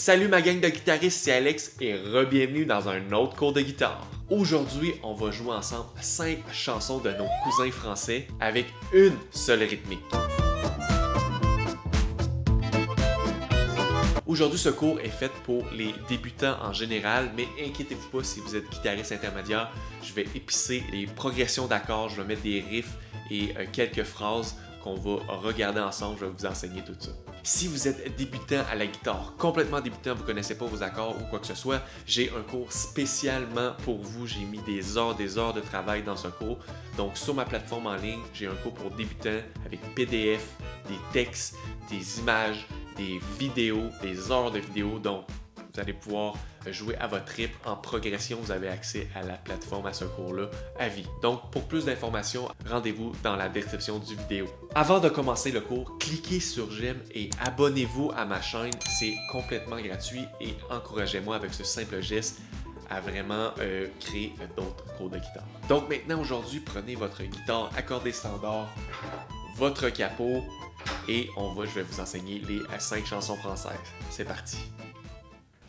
Salut ma gang de guitaristes, c'est Alex et re-bienvenue dans un autre cours de guitare. Aujourd'hui, on va jouer ensemble 5 chansons de nos cousins français avec une seule rythmique. Aujourd'hui, ce cours est fait pour les débutants en général, mais inquiétez-vous pas si vous êtes guitariste intermédiaire, je vais épicer les progressions d'accords, je vais mettre des riffs et quelques phrases qu'on va regarder ensemble, je vais vous enseigner tout ça. Si vous êtes débutant à la guitare, complètement débutant, vous ne connaissez pas vos accords ou quoi que ce soit, j'ai un cours spécialement pour vous. J'ai mis des heures de travail dans ce cours. Donc sur ma plateforme en ligne, j'ai un cours pour débutants avec PDF, des textes, des images, des vidéos, des heures de vidéos. Donc vous allez pouvoir jouer à votre rythme en progression. Vous avez accès à la plateforme, à ce cours-là, à vie. Donc, pour plus d'informations, rendez-vous dans la description du vidéo. Avant de commencer le cours, cliquez sur j'aime et abonnez-vous à ma chaîne. C'est complètement gratuit et encouragez-moi avec ce simple geste à vraiment créer d'autres cours de guitare. Donc maintenant, aujourd'hui, prenez votre guitare accordée standard, votre capot et je vais vous enseigner les 5 chansons françaises. C'est parti!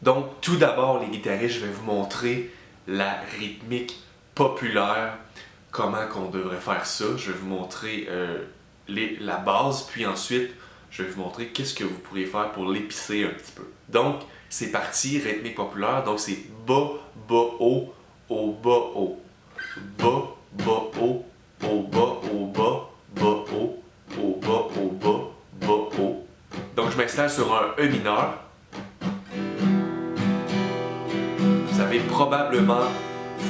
Donc, tout d'abord, les guitaristes, je vais vous montrer la rythmique populaire, comment qu'on devrait faire ça. Je vais vous montrer la base, puis ensuite, je vais vous montrer qu'est-ce que vous pourriez faire pour l'épicer un petit peu. Donc, c'est parti, rythmique populaire. Donc, c'est bas, bas, haut, bas, haut. Bas, bas, haut, bas, bas, bas, haut, bas, bas, bas, haut. Donc, je m'installe sur un E mineur. Vous avez probablement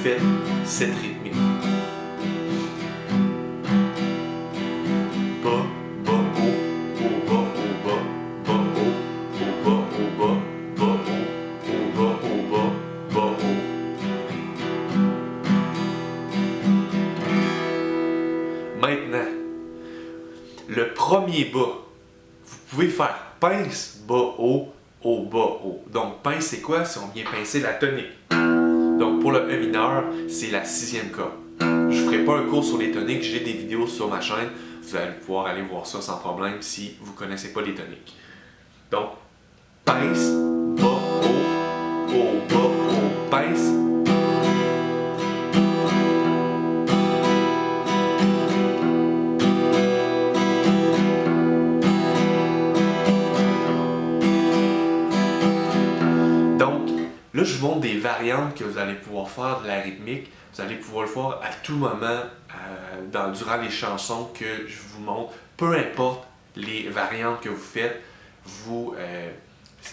fait cette rythmique. Bas, bas, haut, bas, bas, bas, haut, bas, bas, bas, bas, bas, haut. Maintenant, le premier bas, vous pouvez faire pince, bas, haut, bas, haut. Donc, pince, c'est quoi? Si on vient pincer la tonique. Donc, pour le E mineur, c'est la 6e corde. Je ne ferai pas un cours sur les toniques, j'ai des vidéos sur ma chaîne. Vous allez pouvoir aller voir ça sans problème si vous ne connaissez pas les toniques. Donc, pince, bas, haut, bas, haut, pince. Là, je vous montre des variantes que vous allez pouvoir faire de la rythmique. Vous allez pouvoir le faire à tout moment durant les chansons que je vous montre. Peu importe les variantes que vous faites,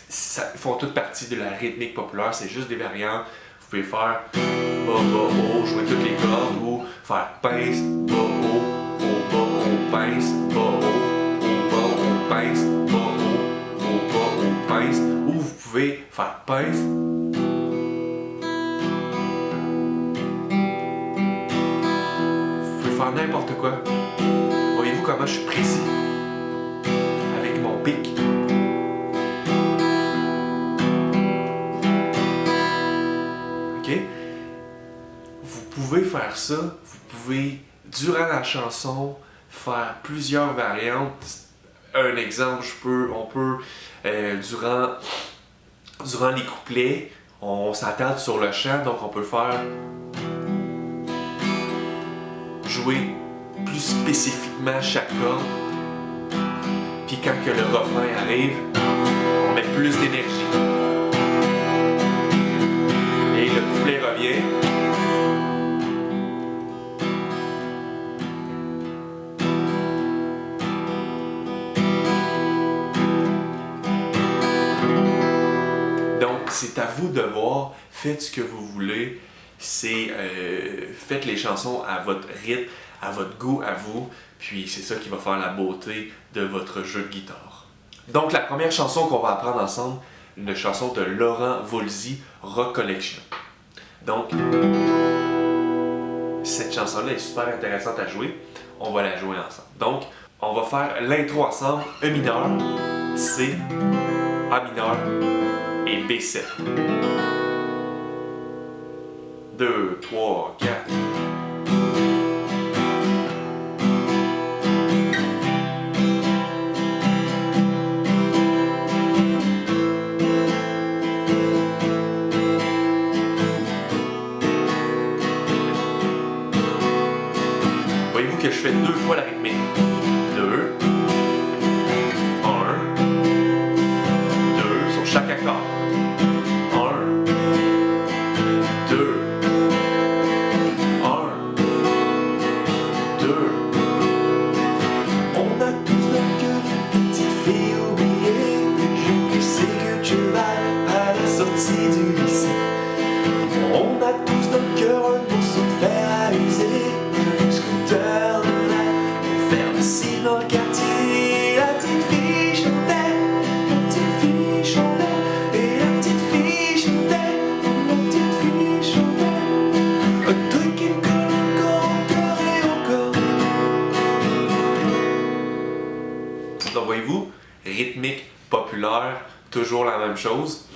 ça font toute partie de la rythmique populaire. C'est juste des variantes. Vous pouvez faire bas, bas, haut, jouer toutes les cordes ou faire pince, bas, haut, bas, haut, pince, bas, haut, bas, haut, pince, bas, haut, bas, haut, pince. Ou vous pouvez faire pince. N'importe quoi. Voyez-vous comment je suis précis avec mon pic. Ok? Vous pouvez faire ça. Vous pouvez, durant la chanson, faire plusieurs variantes. Un exemple, on peut durant les couplets, on s'attarde sur le chant, donc on peut faire jouer plus spécifiquement chaque corde. Puis quand que le refrain arrive, on met plus d'énergie. Et le couplet revient. Donc c'est à vous de voir, faites ce que vous voulez. Faites les chansons à votre rythme, à votre goût, à vous, puis c'est ça qui va faire la beauté de votre jeu de guitare. Donc la première chanson qu'on va apprendre ensemble, une chanson de Laurent Voulzy, Rock Collection. Donc, cette chanson-là est super intéressante à jouer, on va la jouer ensemble. Donc, on va faire l'intro ensemble, E mineur, C, A mineur et B7. 2, 3, 4. Voyez-vous que je fais 2 fois la rythmique. 2, 1, 2 sur chaque accord. 1, 2, 1, 2. On a tous notre cœur une petite fille oubliée, je sais que tu vas à la sortie du lycée. On a tous notre cœur un morceau de fer à user, un scooter de l'air pour faire le signe dans le quartier. La petite fille chantait, la petite fille chantait, et la petite fille chantait, la petite fille chantait. Un truc qui me colle encore au cœur et au corps. Donc voyez-vous, rythmique, populaire, toujours la même chose.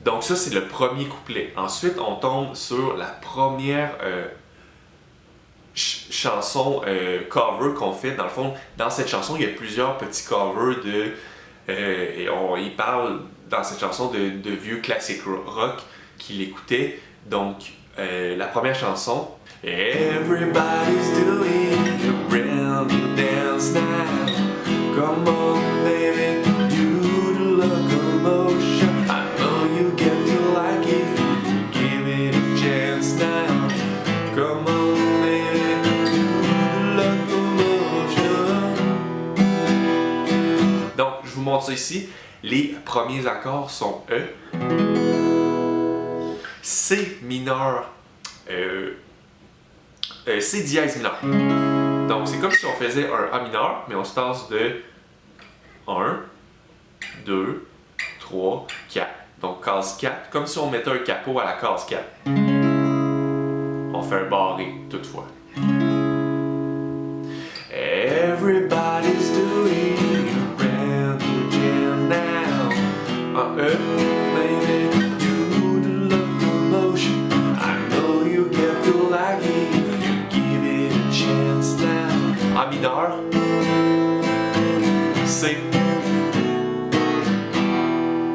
Donc ça, c'est le premier couplet. Ensuite, on tombe sur la première chanson cover qu'on fait. Dans le fond, dans cette chanson, il y a plusieurs petits covers de... il parle dans cette chanson de vieux classiques rock qu'il écoutait. Donc, la première chanson... Everybody's doing a brand new dance now. Come on, baby, do the locomotion. I know you get to like it, you give it a chance now. Come on, baby, do the locomotion. Donc, je vous montre ça ici. Les premiers accords sont E, C mineur, C dièse mineur. Donc, c'est comme si on faisait un A mineur, mais on se passe de 1, 2, 3, 4. Donc, case 4, comme si on mettait un capot à la case 4. On fait un barré, toutefois. Everybody's doing a brand new jam now. En E, baby, do the locomotion. I know you get to like it, you give it a chance now. A mineur, C.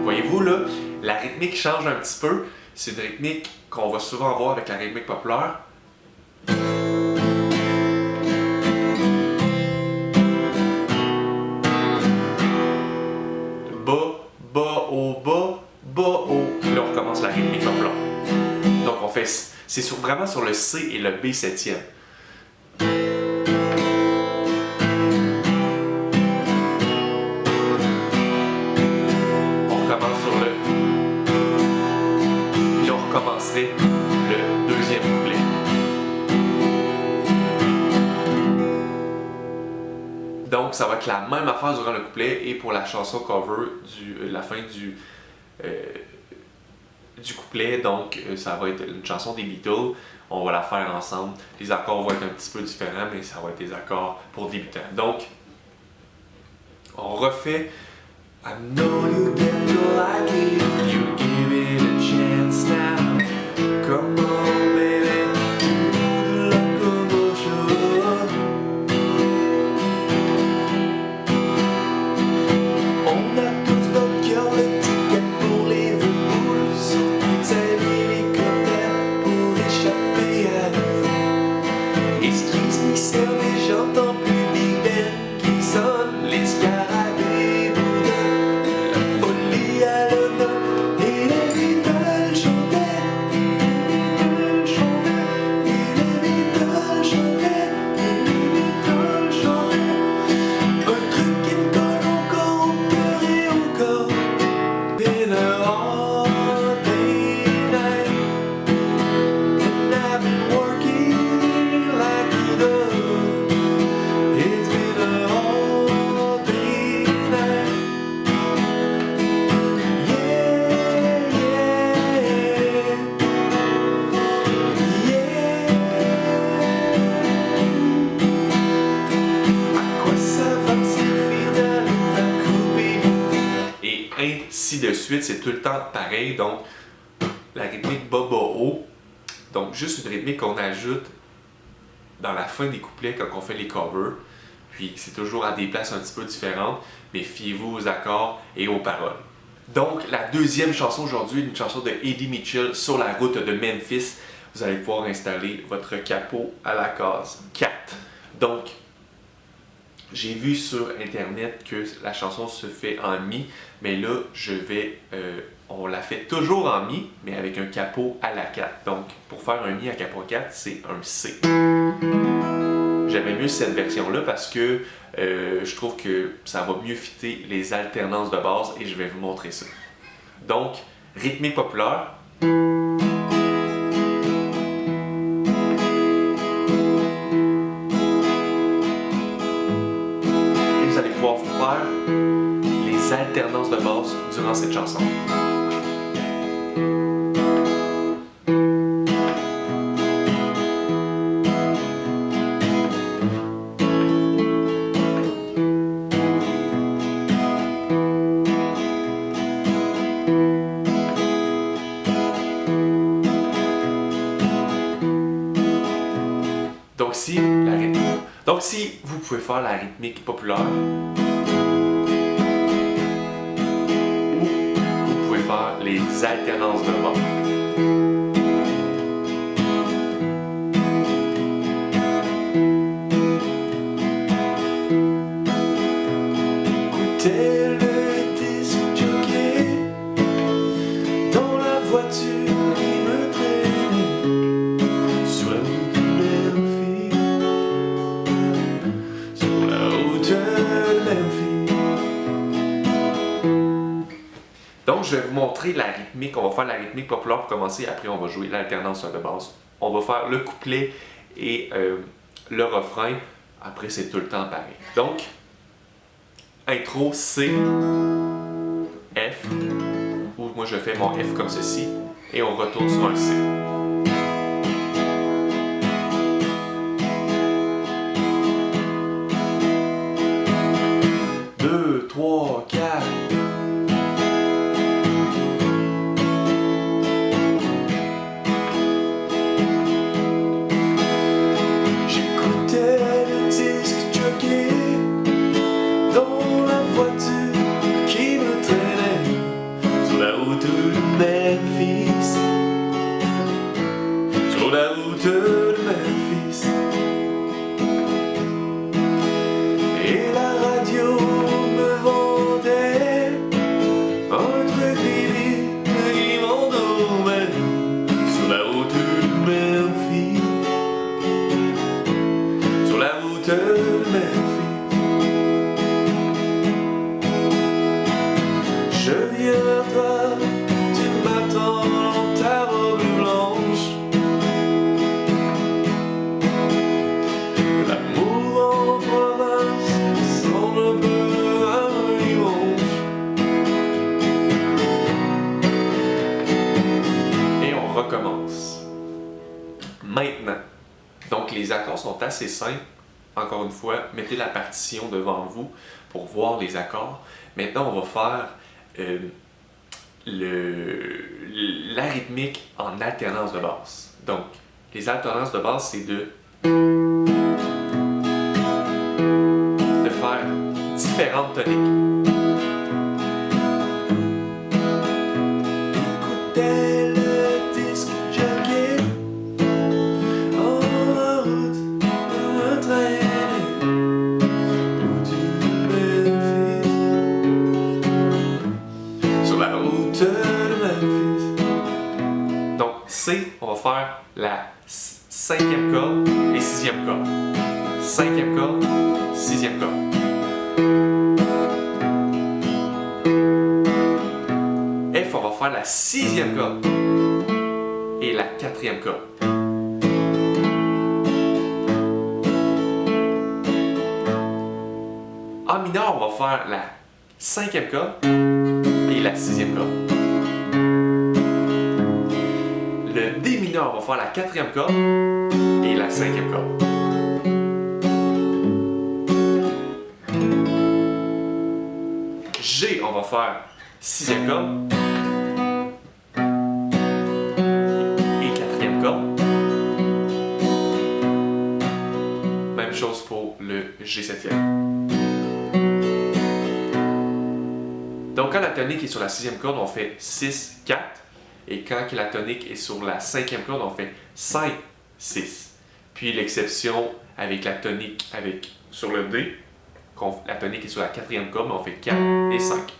Voyez-vous là, la rythmique change un petit peu. C'est une rythmique qu'on va souvent voir avec la rythmique populaire. Bas, bas, haut, bas, bas, haut. Là, on recommence la rythmique populaire. Donc, on fait, c'est vraiment sur le C et le B septième. Le deuxième couplet. Donc ça va être la même affaire durant le couplet et pour la chanson cover la fin du couplet. Donc ça va être une chanson des Beatles. On va la faire ensemble. Les accords vont être un petit peu différents, mais ça va être des accords pour débutants. Donc on refait I know you get to like it, you give it a chance now. Come on, baby, do the locomotion. On a tous notre cœur le ticket pour les boules, sur cet hélicoptère pour échapper à la vie. Excuse me, mais j'entends plus Big Ben qui sonne, les scarabées boudins, la folie à l'honneur et les Beatles chantaient. Ainsi de suite, c'est tout le temps pareil. Donc, la rythmique bas, bas, haut. Donc, juste une rythmique qu'on ajoute dans la fin des couplets quand on fait les covers. Puis, c'est toujours à des places un petit peu différentes, mais fiez-vous aux accords et aux paroles. Donc, la deuxième chanson aujourd'hui, une chanson de Eddie Mitchell, Sur la route de Memphis. vous allez pouvoir installer votre capo à la case 4. Donc, j'ai vu sur internet que la chanson se fait en mi, mais là, on la fait toujours en mi, mais avec un capo à la 4. Donc, pour faire un mi à capo 4, c'est un C. J'aimais mieux cette version-là parce que je trouve que ça va mieux fitter les alternances de basse et je vais vous montrer ça. Donc, rythmique populaire. Pouvoir faire les alternances de basse durant cette chanson. Donc si vous pouvez faire la rythmique populaire, ou vous pouvez faire les alternances de basse. Écoutez le disque jockey dans la voiture qui me traîne sur la route de Memphis, sur la route de Memphis. Donc je vais vous montrer la rythmique. On va faire la rythmique populaire pour commencer, après on va jouer l'alternance de basse. On va faire le couplet et le refrain. Après c'est tout le temps pareil. Donc intro C, F, ou moi je fais mon F comme ceci, et on retourne sur un C. 2, 3, 4. J'écoutais le disque jockey dans la voiture qui me traînait sur la route de Memphis, sur la route de Memphis. Et la radio me vendait un truc qui m'endormait sur la route de Memphis, sur la route de Memphis. Je viens vers toi, tu m'attends dans ta robe blanche. L'amour en province semble un peu un dimanche. Et on recommence. Maintenant. Donc les accords sont assez simples. Encore une fois, mettez la partition devant vous pour voir les accords. Maintenant, on va faire la rythmique en alternance de basse. Donc, les alternances de basse, c'est de faire différentes toniques. Écoutez le disque jockey en route me traîner où tu Memphis, sur la route de Memphis. Donc C, on va faire la 5e corde et 6e corde. 5e corde, 6e corde. F, on va faire la 6e corde et la 4e corde. A mineur, on va faire la 5e corde et la 6e corde. Le D mineur, on va faire la 4e corde et la 5e corde. G, on va faire 6e corde et 4e corde. Même chose pour le G7e. Donc quand la tonique est sur la 6e corde, on fait 6, 4. Et quand la tonique est sur la 5e corde, on fait 5, 6. Puis l'exception avec la tonique sur le D, la tonique est sur la 4e corde, mais on fait 4 et 5.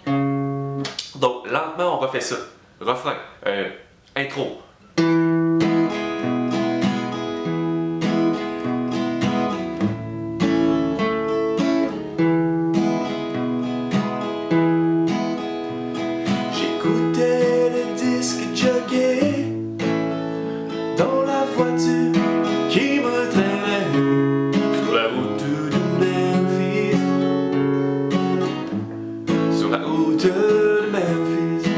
Donc lentement, on refait ça. Refrain, intro. J'écoutais le disque jockey dans la voiture qui me traînait sur la route de Memphis. Sur la route de Memphis.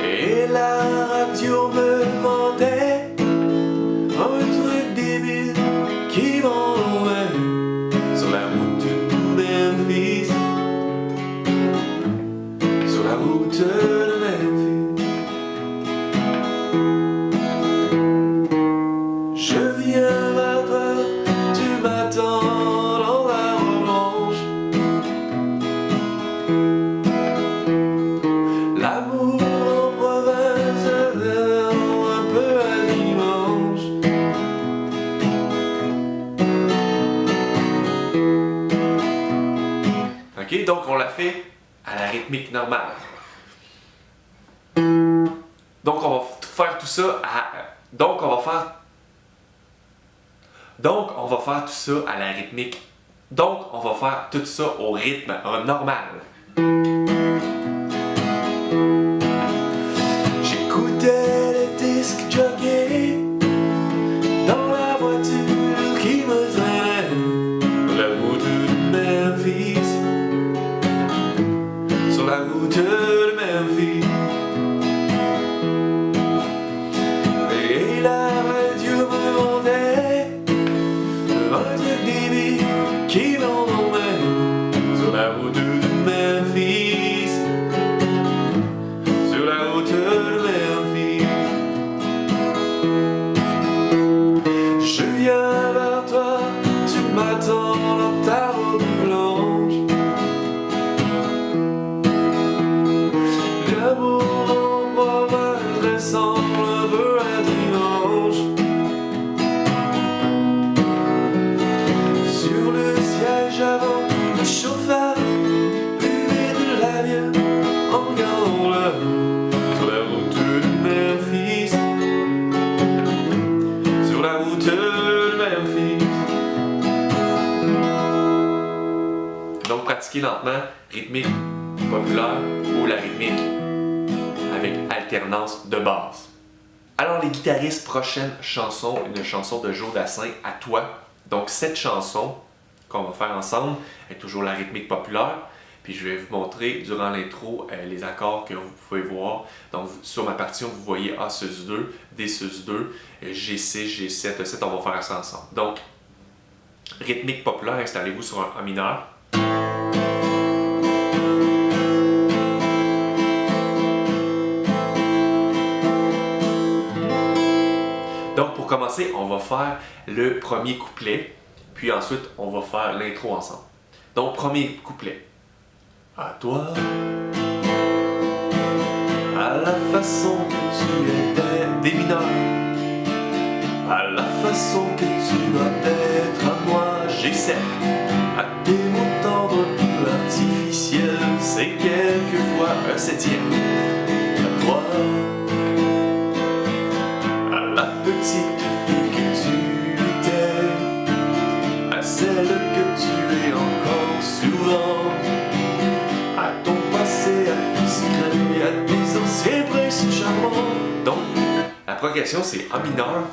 Et la radio me demandait un truc débile qui m'enlevait sur la route de Memphis. Sur la route de Memphis. Je viens vers toi, tu m'attends dans la revanche. L'amour en province, un peu à dimanche. Ok, donc on l'a fait à la rythmique normale. Donc on va faire tout ça Donc on va faire tout ça à la rythmique. Donc on va faire tout ça au rythme normal. J'écoutais le disque jockey dans la voiture qui me traînait sur la route de Memphis. Sur la route de Memphis. Et la radio me demandait un truc débile qui m'emmenait sur la route de Memphis. Sur la route de Memphis. Je viens vers toi, tu m'attends dans ta robe blanche. L'amour en province ressemble un peu à dimanche. Sur le siège avant, le chauffeur buvait de la bière en regardant l'heure. Sur la route de Memphis. Sur la route de Memphis. Donc pratiquez lentement, rythmique populaire ou la rythmique avec alternance de base. Alors les guitaristes, prochaine chanson, une chanson de Joe Dassin, À toi. Donc cette chanson qu'on va faire ensemble est toujours la rythmique populaire. Puis je vais vous montrer durant l'intro les accords que vous pouvez voir. Donc sur ma partition, vous voyez A sus 2, D sus 2, G6, G7, E7, on va faire ça ensemble. Donc rythmique populaire, installez-vous sur un A mineur. Donc pour commencer, on va faire le premier couplet, puis ensuite on va faire l'intro ensemble. Donc premier couplet. À toi, à la façon que tu étais, des mineurs, à la façon que tu dois être à moi, G7, à tes mots tendres peu artificiels, c'est quelquefois un septième. À toi, à la petite fille que tu étais, à celle que tu es encore souvent, à ton passé, à tes secrets, à tes anciens principes charmants. Donc, la progression c'est A mineur,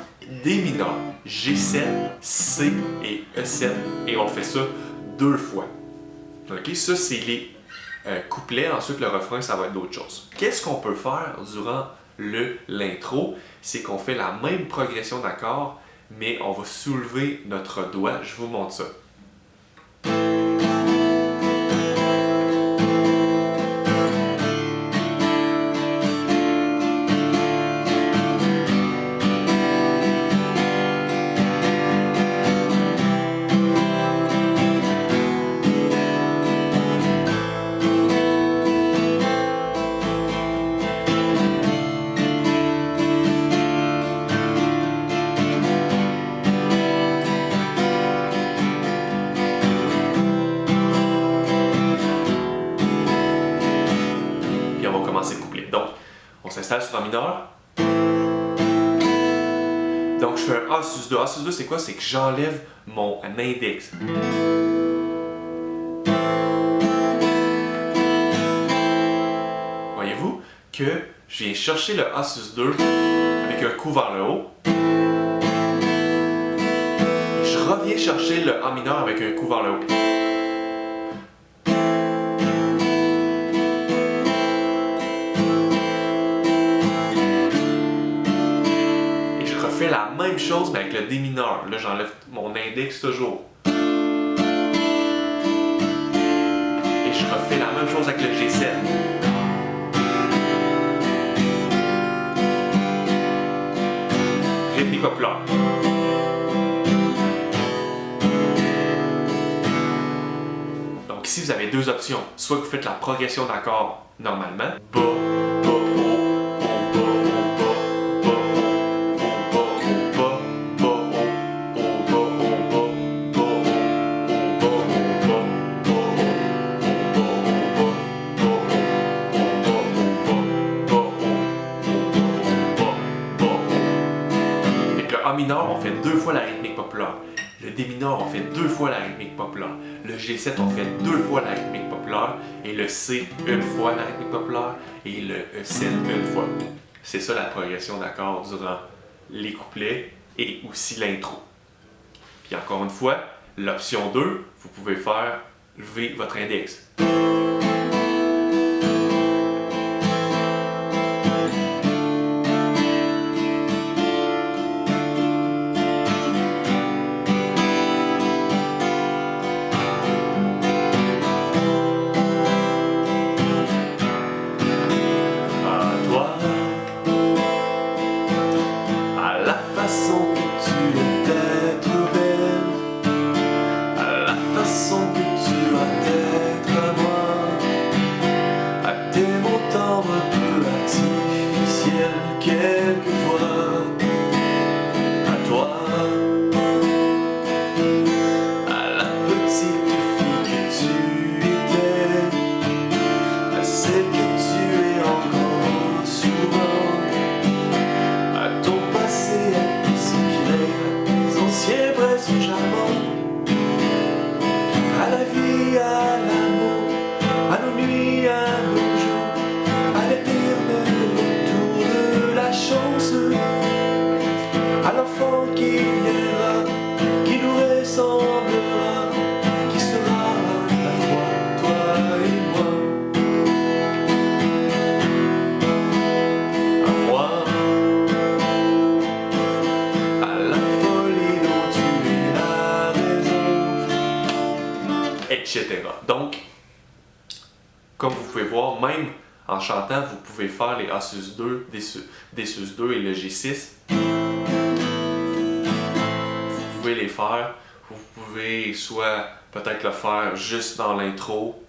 D mineur, G7, C et E7, et on fait ça 2 fois. Ok, ça c'est les couplets, ensuite le refrain ça va être d'autres choses. Qu'est-ce qu'on peut faire durant l'intro? C'est qu'on fait la même progression d'accords, mais on va soulever notre doigt. Je vous montre ça. m'installe sur A mineur. Donc je fais un A sus 2. A sus 2 c'est quoi? C'est que j'enlève mon index. Voyez-vous que je viens chercher le A sus 2 avec un coup vers le haut. Et je reviens chercher le A mineur avec un coup vers le haut. La même chose mais avec le D mineur. Là, j'enlève mon index toujours. Et je refais la même chose avec le G7. Rythmique populaire. Donc ici, vous avez deux options. Soit que vous faites la progression d'accords normalement. Bas, bas, haut. A mineur, on fait deux fois la rythmique populaire. Le D mineur, on fait deux fois la rythmique populaire. Le G7, on fait deux fois la rythmique populaire. Et le C, une fois la rythmique populaire. Et le E7, une fois. C'est ça la progression d'accords durant les couplets et aussi l'intro. Puis encore une fois, l'option 2, vous pouvez faire lever votre index. Etc. Donc, comme vous pouvez voir, même en chantant, vous pouvez faire les A sus 2, D sus 2 et le G6. Vous pouvez les faire. Vous pouvez soit peut-être le faire juste dans l'intro,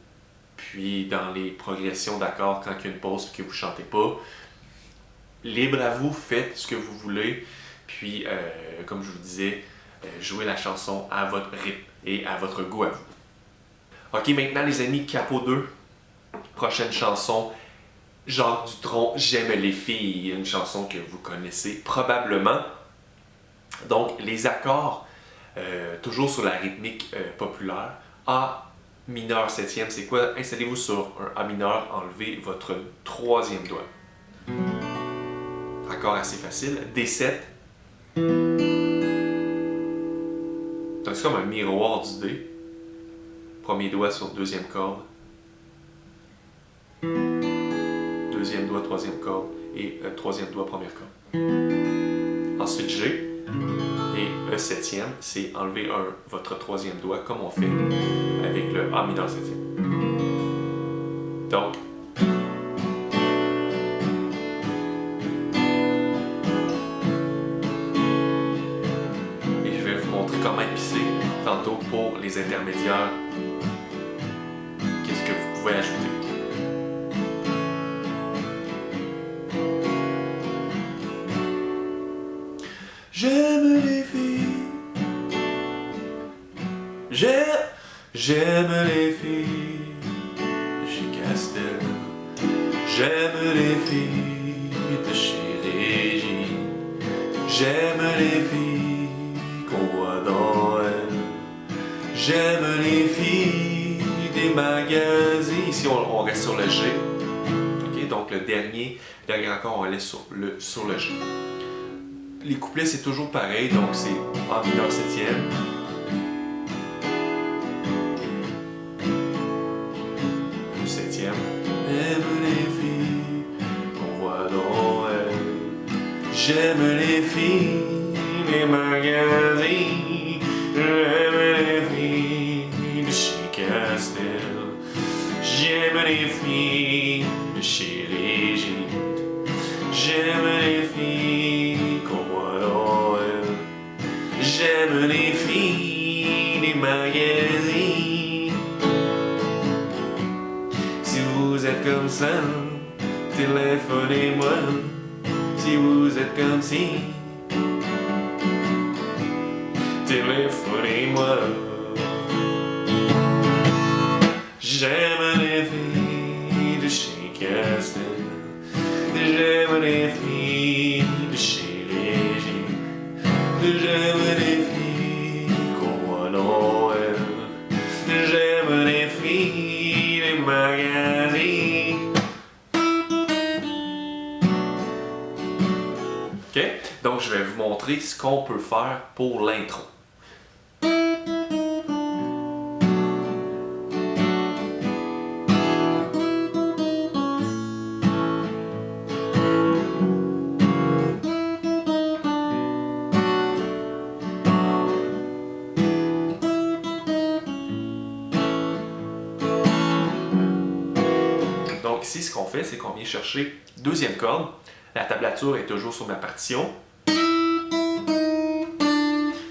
puis dans les progressions d'accords quand il y a une pause et que vous ne chantez pas. Libre à vous, faites ce que vous voulez. Puis, comme je vous disais, jouez la chanson à votre rythme et à votre goût à vous. Ok, maintenant les amis, Capot 2, prochaine chanson, Jacques Dutronc, J'aime les filles, une chanson que vous connaissez probablement. Donc les accords, toujours sur la rythmique populaire, A mineur 7e, c'est quoi? Installez-vous sur un A mineur, enlevez votre troisième doigt. Accord assez facile, D7. Donc c'est comme un miroir du D. Premier doigt sur deuxième corde. Deuxième doigt, troisième corde. Et troisième doigt, première corde. Ensuite G. Et E7e, c'est enlever votre troisième doigt comme on fait avec le A mineur 7e. Donc, et je vais vous montrer comment épicer tantôt pour les intermédiaires. Qu'est-ce que vous pouvez ajouter? J'aime les filles. J'aime les filles chez Castel. J'aime les filles J'aime les filles qu'on voit dans elle. J'aime les filles des magazines. Ici, on reste sur le G. Okay, donc, le dernier accord, on laisse sur le G. Les couplets, c'est toujours pareil. Donc, c'est en mineur septième. Le septième. J'aime les filles qu'on voit dans elle. J'aime les filles des magazines. J'aime les filles de chez Castel. J'aime les filles de chez Régine. J'aime les filles qu'on voit dans elle. J'aime les filles des magazines. Si vous êtes comme ça, téléphonez-moi. Si vous êtes comme si, téléphonez-moi. J'aime les filles de chez Castel. J'aime les filles de chez Régine. J'aime les filles qu'on voit dans elle. J'aime les filles des magazines. OK? Donc, je vais vous montrer ce qu'on peut faire pour l'intro. Donc ici, ce qu'on fait, c'est qu'on vient chercher deuxième corde. La tablature est toujours sur ma partition.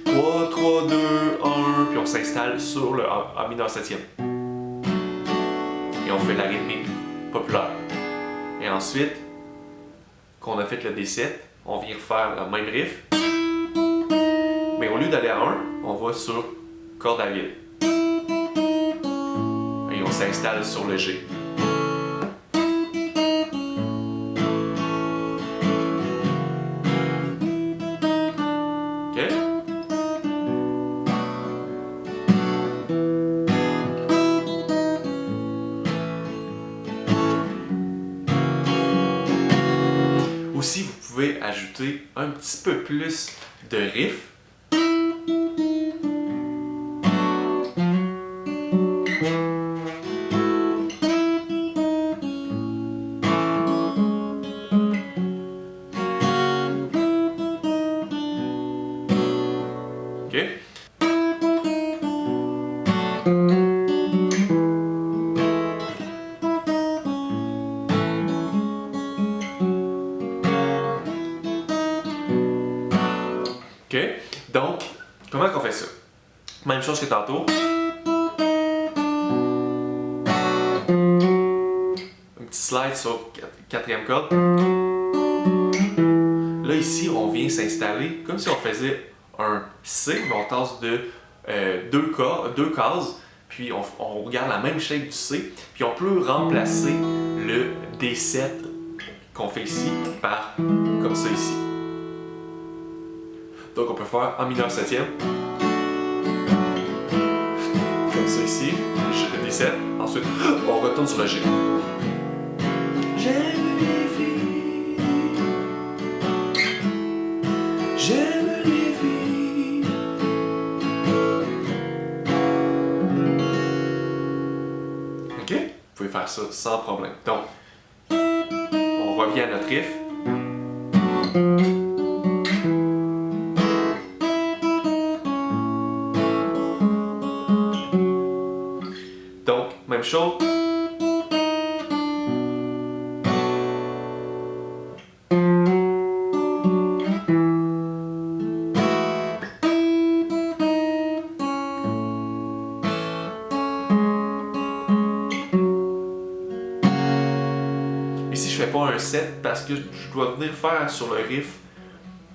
3, 3, 2, 1, puis on s'installe sur le A mineur septième. Et on fait la rythmique populaire. Et ensuite, qu'on a fait le D7, on vient refaire le même riff. Mais au lieu d'aller à 1, on va sur corde à vide. Et on s'installe sur le G. Aussi, vous pouvez ajouter un petit peu plus de riff. OK? OK? Donc, comment on fait ça? Même chose que tantôt. Un petit slide sur quatrième corde. Là, ici, on vient s'installer comme si on faisait un C, mais on tasse de deux cases, puis on regarde la même shape du C, puis on peut remplacer le D7 qu'on fait ici par comme ça ici. Donc on peut faire en mineur septième, comme ça ici, le D7, ensuite on retourne sur le G. J'aime les filles. J'aime les filles. OK? Vous pouvez faire ça sans problème. Donc, on revient à notre riff. Donc, même chose. Ici, je fais pas un 7 parce que je dois venir faire sur le riff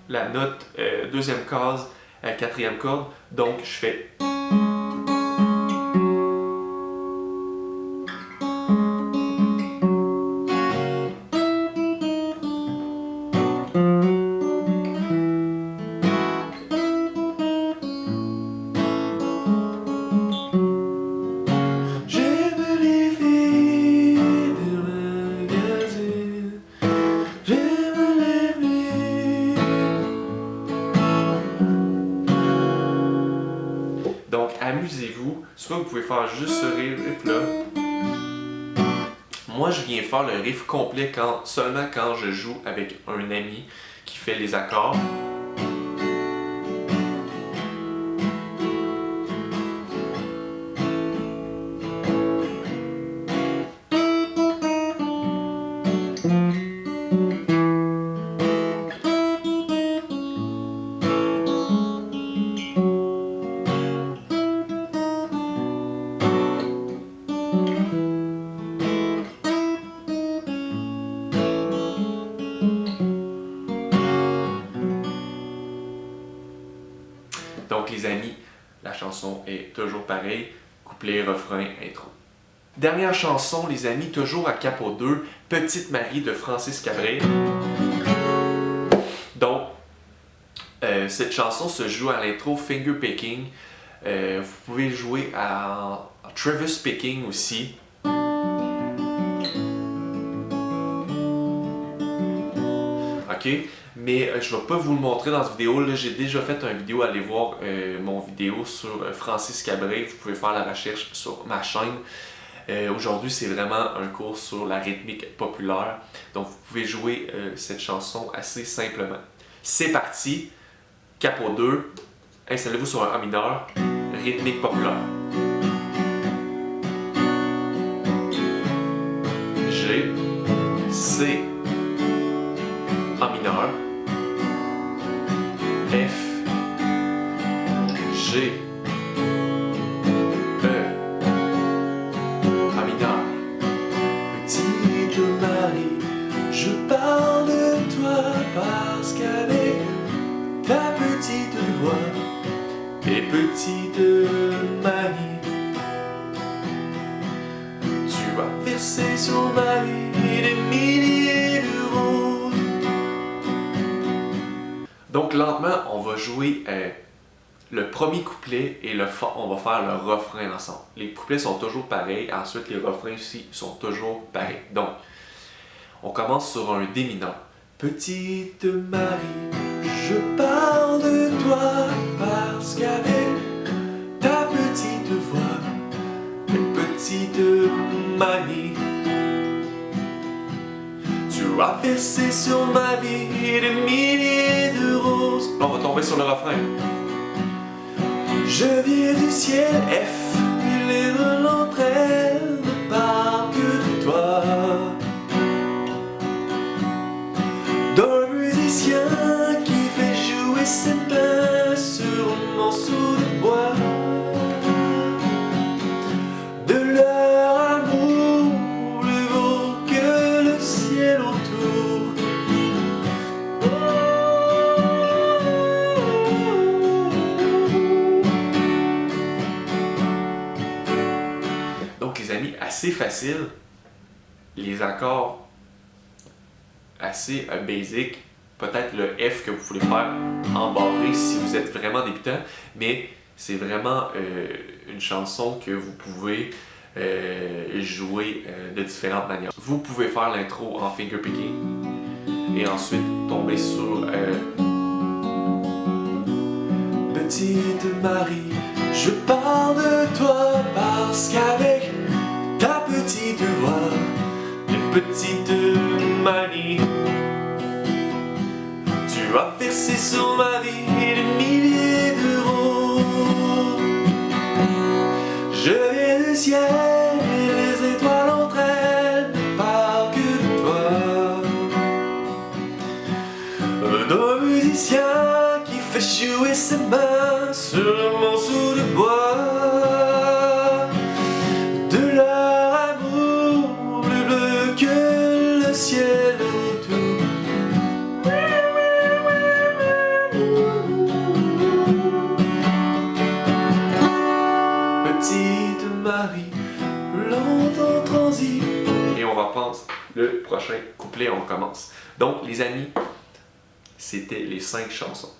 la note deuxième case à quatrième corde. Donc, je fais. amusez-vous. Soit vous pouvez faire juste ce riff-là. Moi, je viens faire le riff complet seulement quand je joue avec un ami qui fait les accords. Donc les amis, la chanson est toujours pareille, couplet, refrain, intro. Dernière chanson les amis, toujours à capo 2, Petite Marie de Francis Cabrel. Donc, cette chanson se joue à l'intro Finger Picking. Vous pouvez jouer à Travis Picking aussi. Ok, mais je ne vais pas vous le montrer dans cette vidéo. J'ai déjà fait une vidéo, allez voir mon vidéo sur Francis Cabrel. Vous pouvez faire la recherche sur ma chaîne. Aujourd'hui, c'est vraiment un cours sur la rythmique populaire. Donc, vous pouvez jouer cette chanson assez simplement. C'est parti. Capo 2. Installez-vous sur un A mineur. Rythmique populaire. G, C, A mineur, F, G, E, A mineur. Petite Marie, je parle de toi parce qu'avec ta petite voix et petite manie, tu as versé sur ma vie des milliers de roses. Donc lentement, on va jouer le premier couplet et on va faire le refrain ensemble. Les couplets sont toujours pareils, ensuite les refrains aussi sont toujours pareils. Donc, on commence sur un D mineur. Petite Marie, je parle de toi parce qu'avec ta petite voix et petite manie, tu as versé sur ma vie des milliers de roses. Là, on va tomber sur le refrain. Je viens du ciel F, et les deux entre elles ne parlent que de toi. D'un musicien qui fait jouer ses mains sur un morceau de bois. De leur amour plus beau que le ciel autour. Donc les amis, assez facile. Les accords assez basic. Peut-être le F que vous voulez faire en barré si vous êtes vraiment débutant, mais c'est vraiment une chanson que vous pouvez jouer de différentes manières. Vous pouvez faire l'intro en finger picking et ensuite tomber sur Petite Marie, je parle de toi parce qu'avec ta petite voix et petite manie, tu as versé sur ma vie des milliers de roses. Je viens du ciel et les étoiles entre elles ne parlent que de toi. D'un musicien qui fait jouer ses mains sur un morceau de bois. De leur amour plus bleu que le ciel autour. Petite Marie, longtemps transi. et on va prendre le prochain couplet, on commence. Donc les amis, c'était les 5 chansons.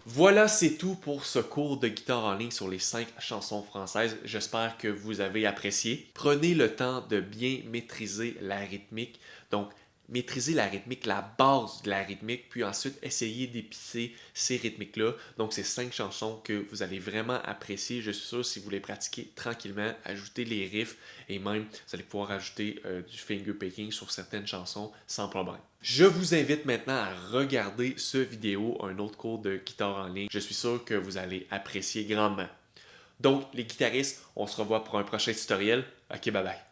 Voilà, c'est tout pour ce cours de guitare en ligne sur les 5 chansons françaises. J'espère que vous avez apprécié. Prenez le temps de bien maîtriser la rythmique. Donc, maîtriser la rythmique, la base de la rythmique, puis ensuite essayer d'épicer ces rythmiques-là. Donc, c'est 5 chansons que vous allez vraiment apprécier. Je suis sûr, si vous les pratiquez tranquillement, ajouter les riffs et même, vous allez pouvoir ajouter du finger picking sur certaines chansons sans problème. Je vous invite maintenant à regarder ce vidéo, un autre cours de guitare en ligne. Je suis sûr que vous allez apprécier grandement. Donc, les guitaristes, on se revoit pour un prochain tutoriel. Ok, bye bye.